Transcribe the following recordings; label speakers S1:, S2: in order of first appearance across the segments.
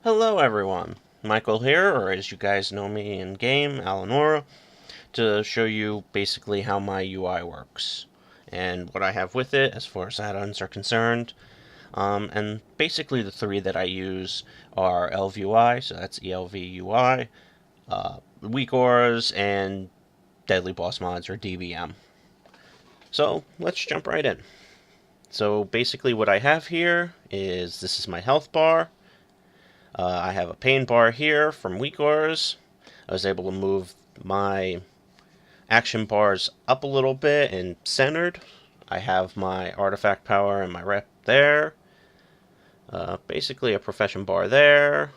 S1: Hello everyone, Michael here, or as you guys know me in game, Alanora, to show you basically how my UI works and what I have with it as far as add-ons are concerned. And basically the three that I use are Elvui, so that's Elvui, Weakauras, and Deadly Boss Mods, or DBM. So let's jump right in. So basically what I have here is this is my health bar. I have a pain bar here from Weakauras. I was able to move my action bars up a little bit and centered. I have my artifact power and my rep there. Basically a profession bar there.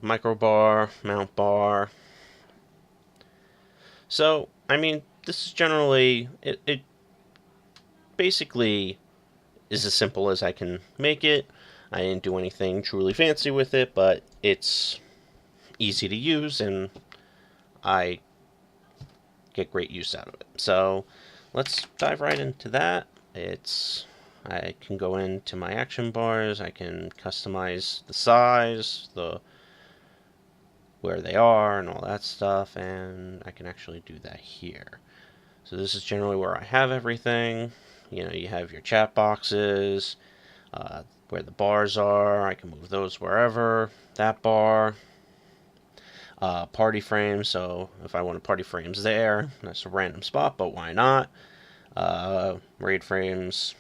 S1: Micro bar, mount bar. So, I mean, this is generally, it basically is as simple as I can make it. I didn't do anything truly fancy with it, but it's easy to use and I get great use out of it. So let's dive right into that. I can go into my action bars, I can customize the size, where they are and all that stuff, and I can actually do that here. So this is generally where I have everything. You know, you have your chat boxes, where the bars are. I can move those wherever. That bar, party frames. So if I want party frames there, that's a random spot, but why not? Raid frames,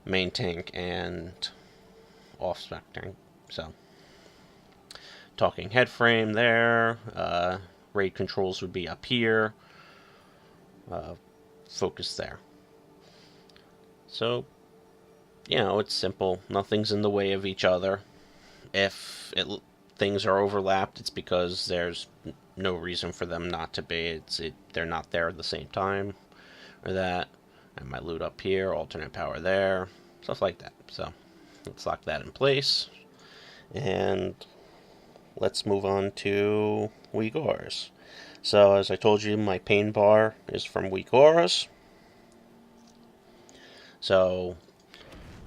S1: main tank, and off spec tank. So talking head frame there. Raid controls would be up here. Focus there. So, you know, it's simple. Nothing's in the way of each other. If things are overlapped, it's because there's no reason for them not to be. They're not there at the same time, or that. I might loot up here, alternate power there, stuff like that. So let's lock that in place, and let's move on to Weakauras. So as I told you, my pain bar is from Weakauras. So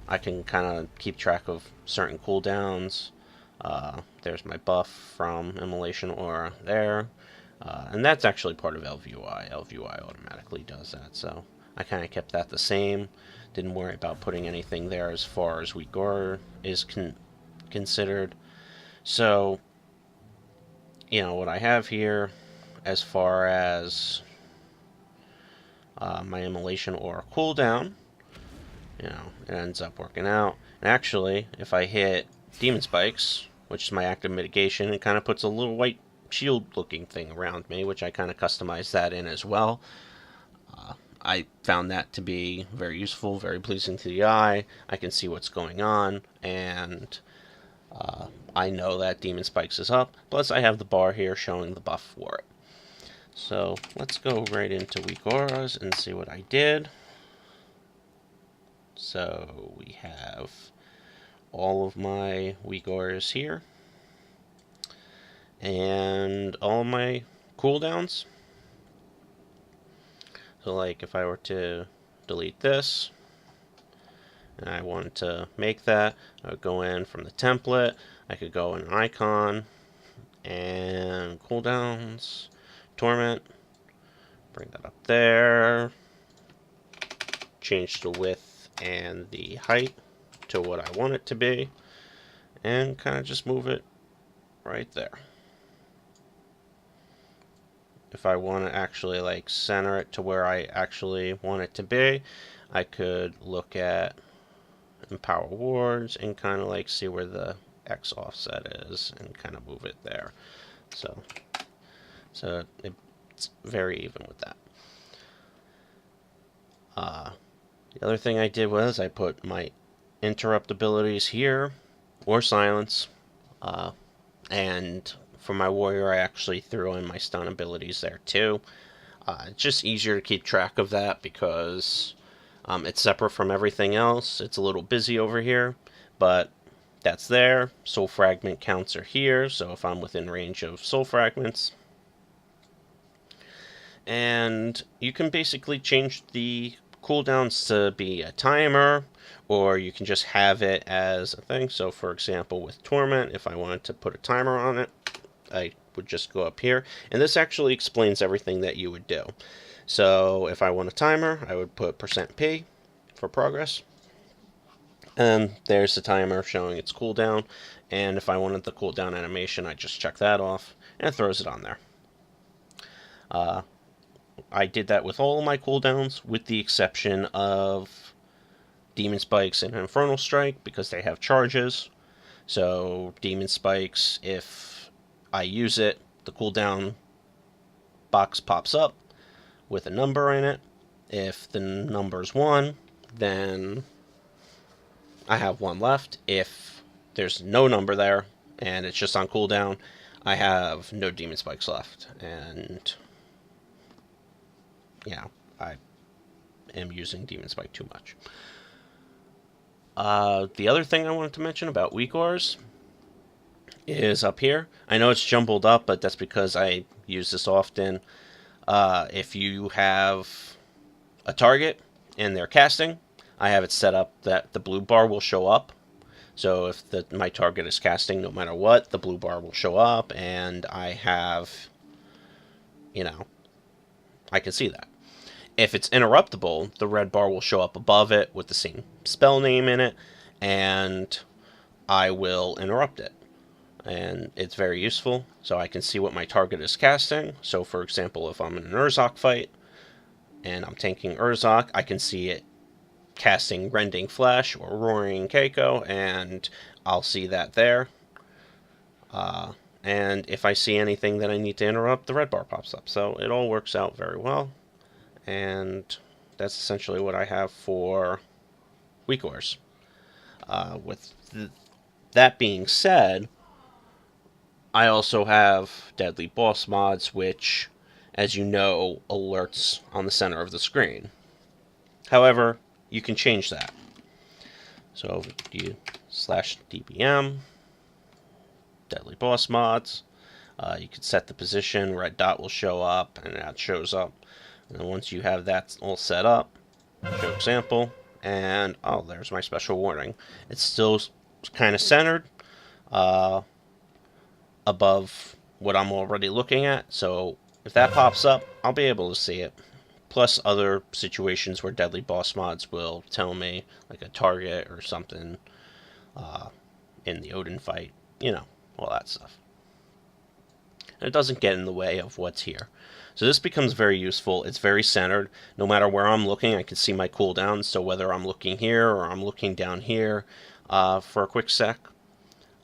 S1: I can kind of keep track of certain cooldowns. There's my buff from Immolation Aura there. And that's actually part of Elvui. Elvui automatically does that, so I kind of kept that the same. Didn't worry about putting anything there as far as Weakauras is considered. So, you know, what I have here as far as my Immolation Aura cooldown, you know, it ends up working out. And actually, if I hit Demon Spikes, which is my active mitigation, it kind of puts a little white shield looking thing around me, which I kind of customized that in as well. I found that to be very useful, very pleasing to the eye. I can see what's going on, and I know that Demon Spikes is up. Plus, I have the bar here showing the buff for it. So let's go right into Weakauras and see what I did. So we have all of my Weakauras here, and all my cooldowns. So like if I were to delete this, and I wanted to make that, I would go in from the template, I could go in an icon, and cooldowns, torment, bring that up there, change the width and the height to what I want it to be, and kind of just move it right there. If I want to actually like center it to where I actually want it to be, I could look at Empower Wards and kind of like see where the X offset is and kind of move it there. So it's very even with that. The other thing I did was I put my interrupt abilities here, or silence, and for my warrior I actually threw in my stun abilities there too. It's just easier to keep track of that because it's separate from everything else. It's a little busy over here, but that's there. Soul fragment counts are here, so if I'm within range of soul fragments. And you can basically change the cooldowns to be a timer, or you can just have it as a thing. So for example, with Torment, if I wanted to put a timer on it, I would just go up here, and this actually explains everything that you would do. So if I want a timer, I would put %P for progress, and there's the timer showing its cooldown. And if I wanted the cooldown animation, I just check that off, and it throws it on there. I did that with all of my cooldowns, with the exception of Demon Spikes and Infernal Strike, because they have charges. So Demon Spikes, if I use it, the cooldown box pops up with a number in it. If the number's 1, then I have 1 left. If there's no number there and it's just on cooldown, I have no Demon Spikes left. And yeah, I am using Demon Spike too much. The other thing I wanted to mention about Weakauras is up here. I know it's jumbled up, but that's because I use this often. If you have a target and they're casting, I have it set up that the blue bar will show up. So if my target is casting, no matter what, the blue bar will show up, and I have, I can see that. If it's interruptible, the red bar will show up above it with the same spell name in it, and I will interrupt it. And it's very useful, so I can see what my target is casting. So for example, if I'm in an Urzac fight, and I'm tanking Urzac, I can see it casting Rending Flesh or Roaring Keiko, and I'll see that there. And if I see anything that I need to interrupt, the red bar pops up. So it all works out very well. And that's essentially what I have for Weakauras. That being said, I also have Deadly Boss mods, which, as you know, alerts on the center of the screen. However, you can change that. So you /dbm, Deadly Boss mods. You can set the position, red dot will show up, and that shows up. And then once you have that all set up, show example, and oh, there's my special warning. It's still kind of centered above what I'm already looking at, so if that pops up, I'll be able to see it. Plus other situations where Deadly Boss mods will tell me, like a target or something in the Odin fight, all that stuff. And it doesn't get in the way of what's here. So this becomes very useful. It's very centered. No matter where I'm looking, I can see my cooldowns. So whether I'm looking here or I'm looking down here for a quick sec,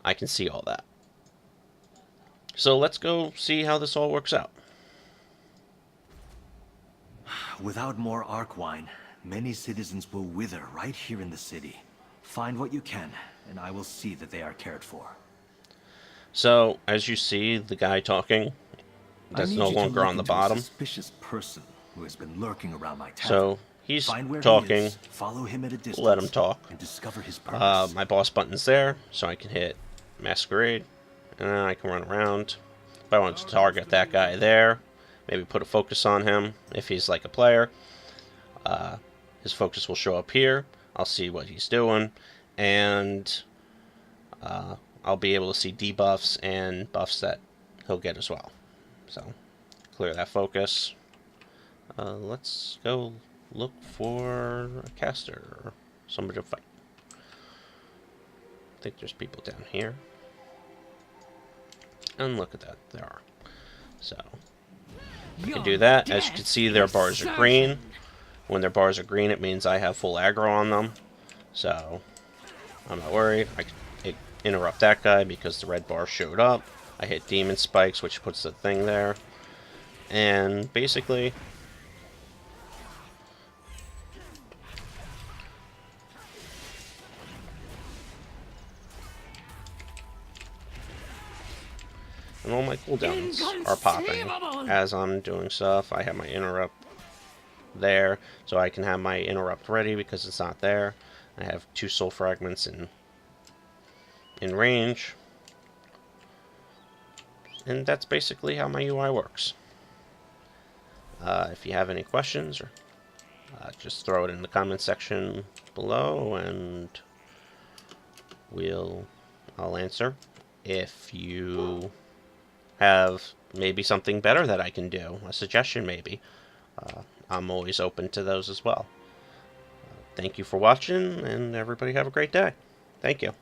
S1: I can see all that. So let's go see how this all works out.
S2: Without more arc wine, many citizens will wither right here in the city. Find what you can, and I will see that they are cared for.
S1: So, as you see, the guy talking, that's no longer on the bottom.
S2: Suspicious person who has been lurking around my town.
S1: So, he's talking.
S2: Follow him at a distance.
S1: Let him talk.
S2: And discover his purpose.
S1: My boss button's there, so I can hit Masquerade, and then I can run around. If I want to target that guy there, maybe put a focus on him. If he's like a player, his focus will show up here. I'll see what he's doing, and I'll be able to see debuffs and buffs that he'll get as well. So, clear that focus. Let's go look for a caster or somebody to fight. I think there's people down here. And look at that, there are. So, I can do that. As you can see, their bars are green. When their bars are green, it means I have full aggro on them. So, I'm not worried. I can interrupt that guy because the red bar showed up. I hit Demon Spikes, which puts the thing there. And basically, and all my cooldowns are popping as I'm doing stuff. I have my interrupt there, so I can have my interrupt ready because it's not there. I have 2 soul fragments in range. And that's basically how my UI works. If you have any questions or just throw it in the comment section below, and I'll answer. If you have maybe something better that I can do, a suggestion maybe, I'm always open to those as well. Thank you for watching, and everybody have a great day. Thank you.